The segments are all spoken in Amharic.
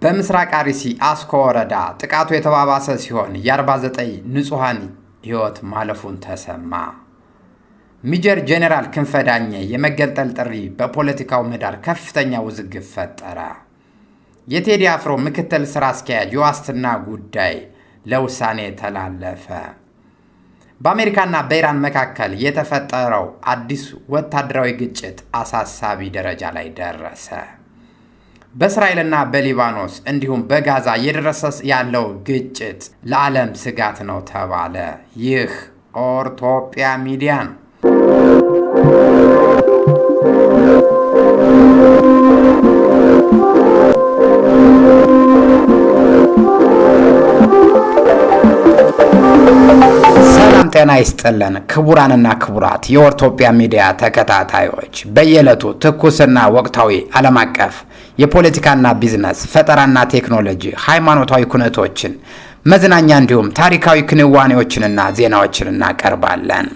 በምስራቅ አርሲ አስኮ ወረዳ ጥቃቱ የተባባሰ ሲሆን የ49 ንጹሃን ሕይወት ማለፉን ተሰማ። ሜጀር ጄኔራል ክንፈ ዳኘ የመገንጠል ጥሪ በፖለቲካው ምህዳር ከፍተኛ ውዝግብ ፈጠረ። የቴዲ አፍሮ ምክትል ስራ አስኪያጅ የዋስትና ጉዳይ ለውሳኔ ተላለፈ። በአሜሪካና በኢራን መካከል የተፈጠረው አዲስ ወታደራዊ ግጭት አሳሳቢ ደረጃ ላይ ደረሰ። በእስራኤልና በሊባኖስ እንዲሁም በጋዛ እየደረሰ ያለው ግጭት ለዓለም ስጋት ነው ተባለ። ይህ ኦርቶፒያ ሚዲያ ነው። ሰላም ጤና ይስጥልን ክቡራንና ክቡራት የኦርቶፒያ ሚዲያ ተከታታዮች፣ በየዕለቱ ትኩስና ወቅታዊ ዓለም አቀፍ የፖለቲካና ቢዝነስ ፈጠራና ቴክኖሎጂ፣ ሃይማኖታዊ ኩነቶችን፣ መዝናኛ እንዲሁም ታሪካዊ ክንዋኔዎችንና ዜናዎችን እናቀርባለን።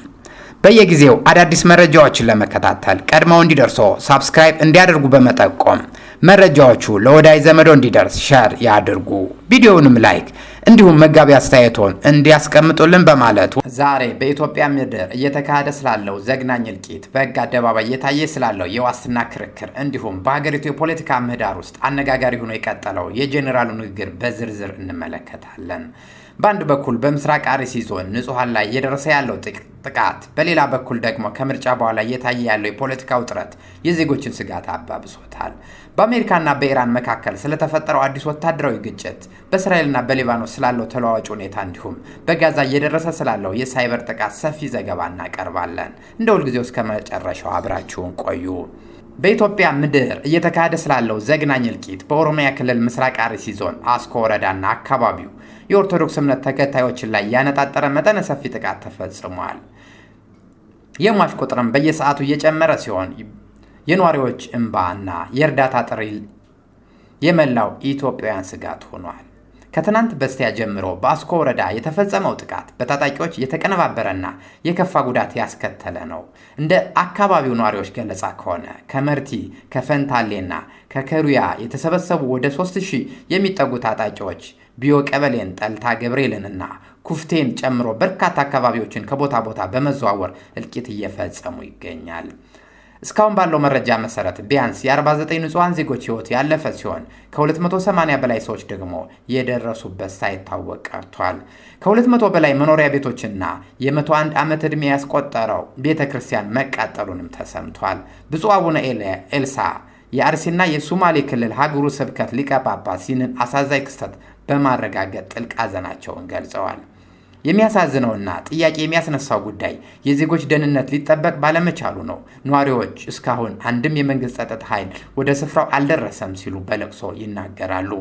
በየጊዜው አዳዲስ መረጃዎችን ለመከታተል ቀድመው እንዲደርሶ ሳብስክራይብ እንዲያደርጉ በመጠቆም መረጃዎቹ ለወዳጅ ዘመዶ እንዲደርስ ሼር ያድርጉ። ቪዲዮውንም ላይክ እንዲሁም መጋቢ አስተያየቶን እንዲያስቀምጡልን በማለት ዛሬ በኢትዮጵያ ምድር እየተካሄደ ስላለው ዘግናኝ እልቂት፣ በሕግ አደባባይ እየታየ ስላለው የዋስትና ክርክር እንዲሁም በሀገሪቱ የፖለቲካ ምህዳር ውስጥ አነጋጋሪ ሆኖ የቀጠለው የጄኔራሉ ንግግር በዝርዝር እንመለከታለን። በአንድ በኩል በምስራቅ አርሲ ዞን ንጹሃን ላይ እየደረሰ ያለው ጥቃት፣ በሌላ በኩል ደግሞ ከምርጫ በኋላ እየታየ ያለው የፖለቲካ ውጥረት የዜጎችን ስጋት አባብሶታል። በአሜሪካና በኢራን መካከል ስለተፈጠረው አዲስ ወታደራዊ ግጭት፣ በእስራኤልና በሊባኖስ ስላለው ተለዋዋጭ ሁኔታ እንዲሁም በጋዛ እየደረሰ ስላለው የሳይበር ጥቃት ሰፊ ዘገባ እናቀርባለን። እንደ ሁልጊዜው እስከ መጨረሻው አብራችሁን ቆዩ። በኢትዮጵያ ምድር እየተካሄደ ስላለው ዘግናኝ እልቂት በኦሮሚያ ክልል ምስራቅ አርሲ ዞን አስኮ ወረዳና አካባቢው የኦርቶዶክስ እምነት ተከታዮችን ላይ ያነጣጠረ መጠነ ሰፊ ጥቃት ተፈጽሟል። የሟች ቁጥርም በየሰዓቱ እየጨመረ ሲሆን የነዋሪዎች እንባ እና የእርዳታ ጥሪ የመላው ኢትዮጵያውያን ስጋት ሆኗል። ከትናንት በስቲያ ጀምሮ በአስኮ ወረዳ የተፈጸመው ጥቃት በታጣቂዎች የተቀነባበረና የከፋ ጉዳት ያስከተለ ነው። እንደ አካባቢው ነዋሪዎች ገለጻ ከሆነ ከመርቲ ከፈንታሌና ከከሩያ የተሰበሰቡ ወደ 3000 የሚጠጉ ታጣቂዎች ቢዮ ቀበሌን፣ ጠልታ ገብርኤልንና ኩፍቴን ጨምሮ በርካታ አካባቢዎችን ከቦታ ቦታ በመዘዋወር እልቂት እየፈጸሙ ይገኛል። እስካሁን ባለው መረጃ መሰረት ቢያንስ የ49 ንጹሃን ዜጎች ሕይወት ያለፈ ሲሆን ከ280 በላይ ሰዎች ደግሞ የደረሱበት ሳይታወቅ ቀርቷል። ከ200 በላይ መኖሪያ ቤቶችና የ101 ዓመት ዕድሜ ያስቆጠረው ቤተ ክርስቲያን መቃጠሉንም ተሰምቷል። ብፁዕ አቡነ ኤልሳ የአርሲና የሶማሌ ክልል ሀገረ ስብከት ሊቀ ጳጳስ ይህንን አሳዛኝ ክስተት በማረጋገጥ ጥልቅ ሐዘናቸውን ገልጸዋል። የሚያሳዝነውና ጥያቄ የሚያስነሳው ጉዳይ የዜጎች ደህንነት ሊጠበቅ ባለመቻሉ ነው። ነዋሪዎች እስካሁን አንድም የመንግስት ጸጥታ ኃይል ወደ ስፍራው አልደረሰም ሲሉ በለቅሶ ይናገራሉ።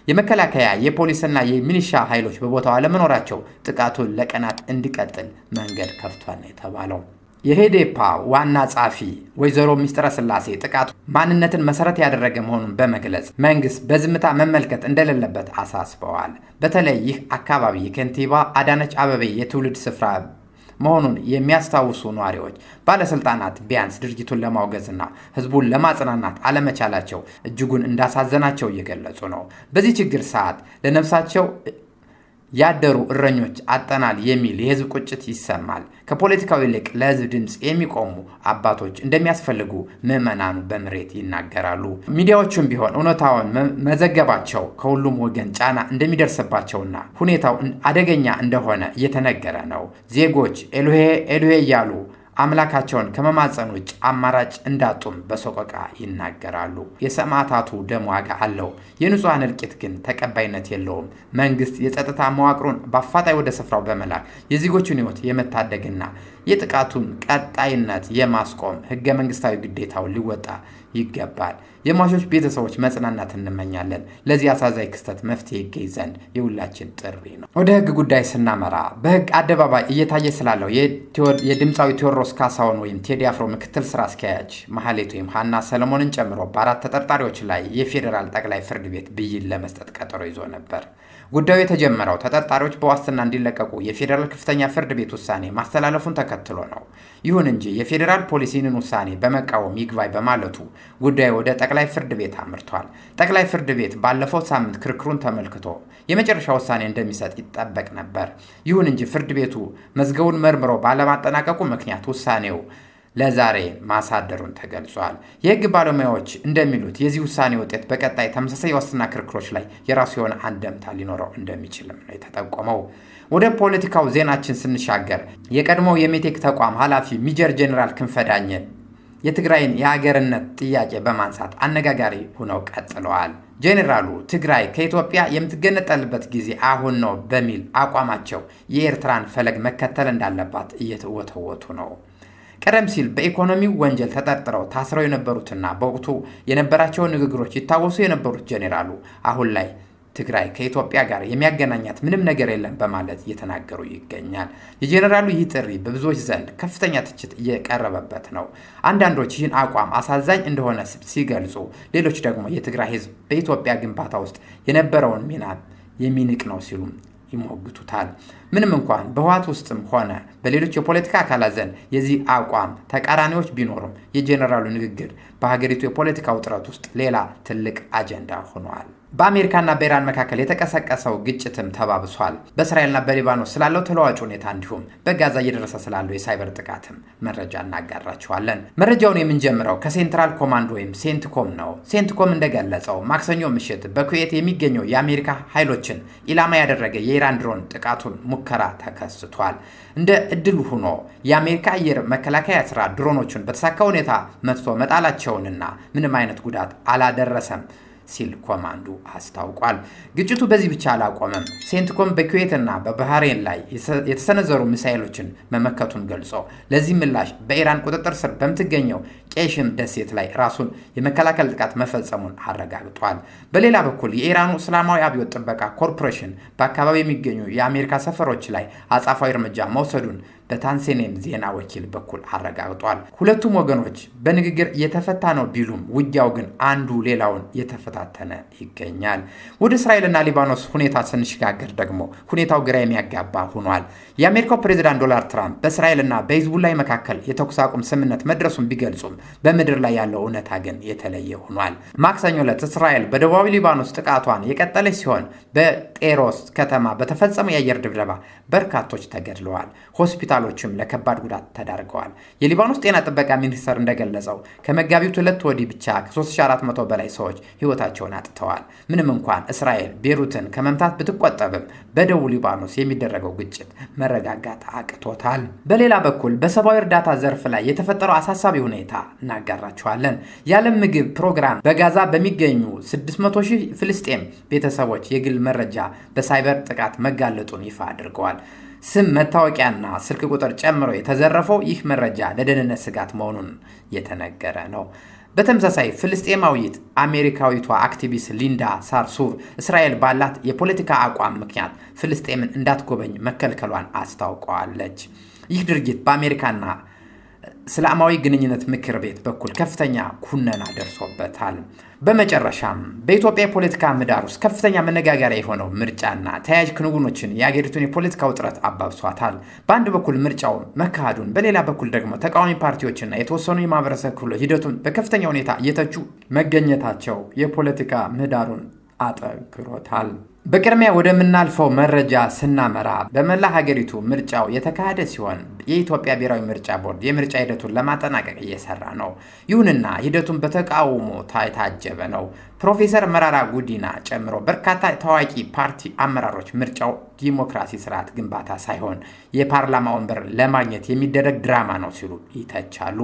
የመከላከያ የፖሊስና የሚሊሻ ኃይሎች በቦታው አለመኖራቸው ጥቃቱን ለቀናት እንዲቀጥል መንገድ ከፍቷል ነው የተባለው። የሄዴፓ ዋና ጸሐፊ ወይዘሮ ሚስጥረ ስላሴ ጥቃቱ ማንነትን መሰረት ያደረገ መሆኑን በመግለጽ መንግስት በዝምታ መመልከት እንደሌለበት አሳስበዋል። በተለይ ይህ አካባቢ የከንቲባ አዳነች አቤቤ የትውልድ ስፍራ መሆኑን የሚያስታውሱ ነዋሪዎች ባለስልጣናት ቢያንስ ድርጊቱን ለማውገዝና ህዝቡን ለማጽናናት አለመቻላቸው እጅጉን እንዳሳዘናቸው እየገለጹ ነው። በዚህ ችግር ሰዓት ለነፍሳቸው ያደሩ እረኞች አጠናል የሚል የህዝብ ቁጭት ይሰማል። ከፖለቲካው ይልቅ ለህዝብ ድምፅ የሚቆሙ አባቶች እንደሚያስፈልጉ ምዕመናኑ በምሬት ይናገራሉ። ሚዲያዎቹም ቢሆን እውነታውን መዘገባቸው ከሁሉም ወገን ጫና እንደሚደርስባቸውና ሁኔታው አደገኛ እንደሆነ እየተነገረ ነው። ዜጎች ኤሎሄ ኤሎሄ እያሉ አምላካቸውን ከመማጸን ውጭ አማራጭ እንዳጡም በሰቆቃ ይናገራሉ። የሰማዕታቱ ደም ዋጋ አለው፣ የንጹሃን እልቂት ግን ተቀባይነት የለውም። መንግስት የጸጥታ መዋቅሩን በአፋጣኝ ወደ ስፍራው በመላክ የዜጎችን ህይወት የመታደግና የጥቃቱን ቀጣይነት የማስቆም ህገ መንግስታዊ ግዴታውን ሊወጣ ይገባል። የሟቾች ቤተሰቦች መጽናናት እንመኛለን። ለዚህ አሳዛኝ ክስተት መፍትሄ ይገኝ ዘንድ የሁላችን ጥሪ ነው። ወደ ህግ ጉዳይ ስናመራ በህግ አደባባይ እየታየ ስላለው የድምፃዊ ቴዎድሮስ ካሳሁን ወይም ቴዲ አፍሮ ምክትል ስራ አስኪያጅ ማህሌት ወይም ሀና ሰለሞንን ጨምሮ በ4 ተጠርጣሪዎች ላይ የፌዴራል ጠቅላይ ፍርድ ቤት ብይን ለመስጠት ቀጠሮ ይዞ ነበር። ጉዳዩ የተጀመረው ተጠርጣሪዎች በዋስትና እንዲለቀቁ የፌዴራል ከፍተኛ ፍርድ ቤት ውሳኔ ማስተላለፉን ተከትሎ ተከትሎ ነው። ይሁን እንጂ የፌዴራል ፖሊስ ይህንን ውሳኔ በመቃወም ይግባኝ በማለቱ ጉዳዩ ወደ ጠቅላይ ፍርድ ቤት አምርቷል። ጠቅላይ ፍርድ ቤት ባለፈው ሳምንት ክርክሩን ተመልክቶ የመጨረሻ ውሳኔ እንደሚሰጥ ይጠበቅ ነበር። ይሁን እንጂ ፍርድ ቤቱ መዝገቡን መርምሮ ባለማጠናቀቁ ምክንያት ውሳኔው ለዛሬ ማሳደሩን ተገልጿል። የህግ ባለሙያዎች እንደሚሉት የዚህ ውሳኔ ውጤት በቀጣይ ተመሳሳይ የዋስትና ክርክሮች ላይ የራሱ የሆነ አንደምታ ሊኖረው እንደሚችልም ነው የተጠቆመው። ወደ ፖለቲካው ዜናችን ስንሻገር የቀድሞው የሜቴክ ተቋም ኃላፊ ሜጀር ጄኔራል ክንፈ ዳኘን የትግራይን የሀገርነት ጥያቄ በማንሳት አነጋጋሪ ሆነው ቀጥለዋል። ጄኔራሉ ትግራይ ከኢትዮጵያ የምትገነጠልበት ጊዜ አሁን ነው በሚል አቋማቸው የኤርትራን ፈለግ መከተል እንዳለባት እየተወተወቱ ነው። ቀደም ሲል በኢኮኖሚው ወንጀል ተጠርጥረው ታስረው የነበሩትና በወቅቱ የነበራቸው ንግግሮች ይታወሱ የነበሩት ጄኔራሉ አሁን ላይ ትግራይ ከኢትዮጵያ ጋር የሚያገናኛት ምንም ነገር የለም በማለት እየተናገሩ ይገኛል። የጄኔራሉ ይህ ጥሪ በብዙዎች ዘንድ ከፍተኛ ትችት እየቀረበበት ነው። አንዳንዶች ይህን አቋም አሳዛኝ እንደሆነ ሲገልጹ፣ ሌሎች ደግሞ የትግራይ ሕዝብ በኢትዮጵያ ግንባታ ውስጥ የነበረውን ሚና የሚንቅ ነው ሲሉ ይሞግቱታል። ምንም እንኳን በህወሓት ውስጥም ሆነ በሌሎች የፖለቲካ አካላት ዘንድ የዚህ አቋም ተቃራኒዎች ቢኖሩም የጄኔራሉ ንግግር በሀገሪቱ የፖለቲካ ውጥረት ውስጥ ሌላ ትልቅ አጀንዳ ሆኗል። በአሜሪካና በኢራን መካከል የተቀሰቀሰው ግጭትም ተባብሷል። በእስራኤልና በሊባኖስ ስላለው ተለዋጭ ሁኔታ እንዲሁም በጋዛ እየደረሰ ስላለው የሳይበር ጥቃትም መረጃ እናጋራችኋለን። መረጃውን የምንጀምረው ከሴንትራል ኮማንድ ወይም ሴንትኮም ነው። ሴንትኮም እንደገለጸው ማክሰኞ ምሽት በኩዌት የሚገኘው የአሜሪካ ኃይሎችን ኢላማ ያደረገ የኢራን ድሮን ጥቃቱን ሙከራ ተከስቷል። እንደ እድል ሆኖ የአሜሪካ አየር መከላከያ ስራ ድሮኖቹን በተሳካ ሁኔታ መትቶ መጣላቸውንና ምንም አይነት ጉዳት አላደረሰም ሲል ኮማንዱ አስታውቋል። ግጭቱ በዚህ ብቻ አላቆመም። ሴንትኮም በኩዌትና በባህሬን ላይ የተሰነዘሩ ሚሳኤሎችን መመከቱን ገልጾ ለዚህ ምላሽ በኢራን ቁጥጥር ስር በምትገኘው ቄሽም ደሴት ላይ ራሱን የመከላከል ጥቃት መፈጸሙን አረጋግጧል። በሌላ በኩል የኢራኑ እስላማዊ አብዮት ጥበቃ ኮርፖሬሽን በአካባቢ የሚገኙ የአሜሪካ ሰፈሮች ላይ አጻፋዊ እርምጃ መውሰዱን በታንሴኔም ዜና ወኪል በኩል አረጋግጧል። ሁለቱም ወገኖች በንግግር የተፈታ ነው ቢሉም ውጊያው ግን አንዱ ሌላውን የተፈታተነ ይገኛል። ወደ እስራኤልና ሊባኖስ ሁኔታ ስንሸጋገር ደግሞ ሁኔታው ግራ የሚያጋባ ሆኗል። የአሜሪካው ፕሬዝዳንት ዶናልድ ትራምፕ በእስራኤልና በሂዝቡላህ መካከል የተኩስ አቁም ስምምነት መድረሱን ቢገልጹም በምድር ላይ ያለው እውነታ ግን የተለየ ሆኗል። ማክሰኞ ዕለት እስራኤል በደቡባዊ ሊባኖስ ጥቃቷን የቀጠለች ሲሆን በጤሮስ ከተማ በተፈጸመ የአየር ድብደባ በርካቶች ተገድለዋል። ሆስፒታሎችም ለከባድ ጉዳት ተዳርገዋል። የሊባኖስ ጤና ጥበቃ ሚኒስቴር እንደገለጸው ከመጋቢት 2 ወዲህ ብቻ ከ3400 በላይ ሰዎች ሕይወታቸውን አጥተዋል። ምንም እንኳን እስራኤል ቤሩትን ከመምታት ብትቆጠብም በደቡብ ሊባኖስ የሚደረገው ግጭት መረጋጋት አቅቶታል። በሌላ በኩል በሰብአዊ እርዳታ ዘርፍ ላይ የተፈጠረው አሳሳቢ ሁኔታ እናጋራችኋለን። የዓለም ምግብ ፕሮግራም በጋዛ በሚገኙ 600,000 ፍልስጤም ቤተሰቦች የግል መረጃ በሳይበር ጥቃት መጋለጡን ይፋ አድርገዋል። ስም፣ መታወቂያና ስልክ ቁጥር ጨምሮ የተዘረፈው ይህ መረጃ ለደህንነት ስጋት መሆኑን የተነገረ ነው። በተመሳሳይ ፍልስጤማዊት አሜሪካዊቷ አክቲቪስት ሊንዳ ሳርሱር እስራኤል ባላት የፖለቲካ አቋም ምክንያት ፍልስጤምን እንዳትጎበኝ መከልከሏን አስታውቀዋለች። ይህ ድርጊት በአሜሪካና እስላማዊ ግንኙነት ምክር ቤት በኩል ከፍተኛ ኩነና ደርሶበታል። በመጨረሻም በኢትዮጵያ የፖለቲካ ምህዳር ውስጥ ከፍተኛ መነጋገሪያ የሆነው ምርጫና ተያያዥ ክንውኖችን የአገሪቱን የፖለቲካ ውጥረት አባብሷታል። በአንድ በኩል ምርጫው መካሄዱን፣ በሌላ በኩል ደግሞ ተቃዋሚ ፓርቲዎችና የተወሰኑ የማህበረሰብ ክፍሎች ሂደቱን በከፍተኛ ሁኔታ እየተቹ መገኘታቸው የፖለቲካ ምህዳሩን አጠግሮታል። በቅድሚያ ወደምናልፈው መረጃ ስናመራ በመላ ሀገሪቱ ምርጫው የተካሄደ ሲሆን የኢትዮጵያ ብሔራዊ ምርጫ ቦርድ የምርጫ ሂደቱን ለማጠናቀቅ እየሰራ ነው። ይሁንና ሂደቱን በተቃውሞ የታጀበ ነው። ፕሮፌሰር መራራ ጉዲና ጨምሮ በርካታ ታዋቂ ፓርቲ አመራሮች ምርጫው ዲሞክራሲ ስርዓት ግንባታ ሳይሆን የፓርላማ ወንበር ለማግኘት የሚደረግ ድራማ ነው ሲሉ ይተቻሉ።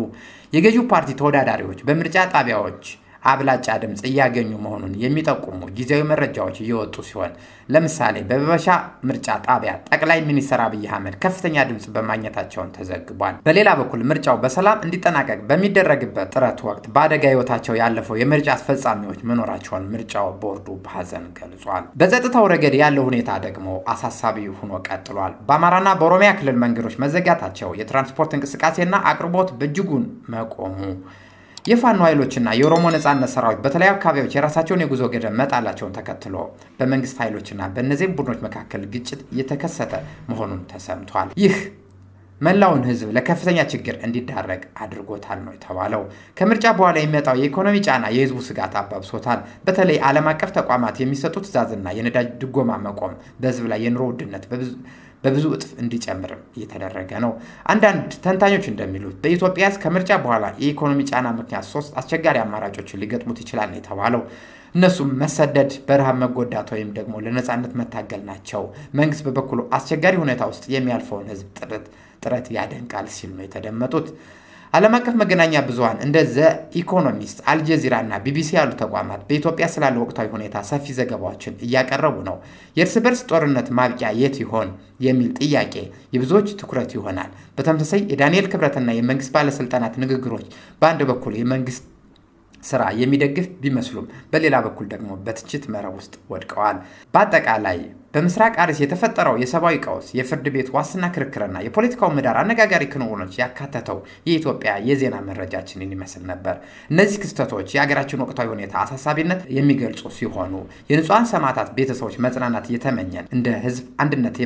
የገዢው ፓርቲ ተወዳዳሪዎች በምርጫ ጣቢያዎች አብላጫ ድምፅ እያገኙ መሆኑን የሚጠቁሙ ጊዜያዊ መረጃዎች እየወጡ ሲሆን ለምሳሌ በበሻ ምርጫ ጣቢያ ጠቅላይ ሚኒስትር አብይ አህመድ ከፍተኛ ድምፅ በማግኘታቸውን ተዘግቧል። በሌላ በኩል ምርጫው በሰላም እንዲጠናቀቅ በሚደረግበት ጥረት ወቅት በአደጋ ህይወታቸው ያለፈው የምርጫ አስፈጻሚዎች መኖራቸውን ምርጫው ቦርዱ በሐዘን ገልጿል። በጸጥታው ረገድ ያለው ሁኔታ ደግሞ አሳሳቢ ሆኖ ቀጥሏል። በአማራና በኦሮሚያ ክልል መንገዶች መዘጋታቸው፣ የትራንስፖርት እንቅስቃሴና አቅርቦት በእጅጉን መቆሙ፣ የፋኖ ኃይሎችና የኦሮሞ ነጻነት ሰራዊት በተለያዩ አካባቢዎች የራሳቸውን የጉዞ ገደብ መጣላቸውን ተከትሎ በመንግስት ኃይሎችና በእነዚህ ቡድኖች መካከል ግጭት እየተከሰተ መሆኑን ተሰምቷል። ይህ መላውን ህዝብ ለከፍተኛ ችግር እንዲዳረግ አድርጎታል ነው የተባለው። ከምርጫ በኋላ የሚመጣው የኢኮኖሚ ጫና የህዝቡ ስጋት አባብሶታል። በተለይ ዓለም አቀፍ ተቋማት የሚሰጡት ትዕዛዝና የነዳጅ ድጎማ መቆም በህዝብ ላይ የኑሮ ውድነት በብዙ እጥፍ እንዲጨምርም እየተደረገ ነው። አንዳንድ ተንታኞች እንደሚሉት በኢትዮጵያ ከምርጫ በኋላ የኢኮኖሚ ጫና ምክንያት 3 አስቸጋሪ አማራጮችን ሊገጥሙት ይችላል ነው የተባለው። እነሱም መሰደድ፣ በረሃብ መጎዳት ወይም ደግሞ ለነጻነት መታገል ናቸው። መንግስት በበኩሉ አስቸጋሪ ሁኔታ ውስጥ የሚያልፈውን ህዝብ ጥረት ያደንቃል ሲሉ ነው የተደመጡት። ዓለም አቀፍ መገናኛ ብዙሃን እንደ ዘ ኢኮኖሚስት፣ አልጀዚራ እና ቢቢሲ ያሉ ተቋማት በኢትዮጵያ ስላለው ወቅታዊ ሁኔታ ሰፊ ዘገባዎችን እያቀረቡ ነው። የእርስ በርስ ጦርነት ማብቂያ የት ይሆን የሚል ጥያቄ የብዙዎች ትኩረት ይሆናል። በተመሳሳይ የዳንኤል ክብረትና የመንግስት ባለስልጣናት ንግግሮች በአንድ በኩል የመንግስት ስራ የሚደግፍ ቢመስሉም በሌላ በኩል ደግሞ በትችት መረብ ውስጥ ወድቀዋል። በአጠቃላይ በምስራቅ አርሲ የተፈጠረው የሰብአዊ ቀውስ፣ የፍርድ ቤት ዋስትና ክርክርና የፖለቲካው ምህዳር አነጋጋሪ ክንውኖች ያካተተው የኢትዮጵያ የዜና መረጃችንን ይመስል ነበር። እነዚህ ክስተቶች የሀገራችን ወቅታዊ ሁኔታ አሳሳቢነት የሚገልጹ ሲሆኑ የንጹሐን ሰማዕታት ቤተሰቦች መጽናናት እየተመኘን እንደ ህዝብ አንድነት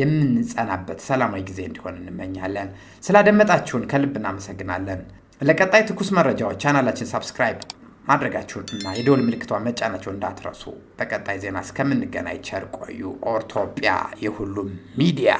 የምንጸናበት ሰላማዊ ጊዜ እንዲሆን እንመኛለን። ስላደመጣችሁን ከልብ እናመሰግናለን። ለቀጣይ ትኩስ መረጃዎች ቻናላችን ሰብስክራይብ ማድረጋችሁን እና የደወል ምልክቷን መጫናችሁን እንዳትረሱ። በቀጣይ ዜና እስከምንገናኝ ቸር ቆዩ። ኦርቶጵያ የሁሉም ሚዲያ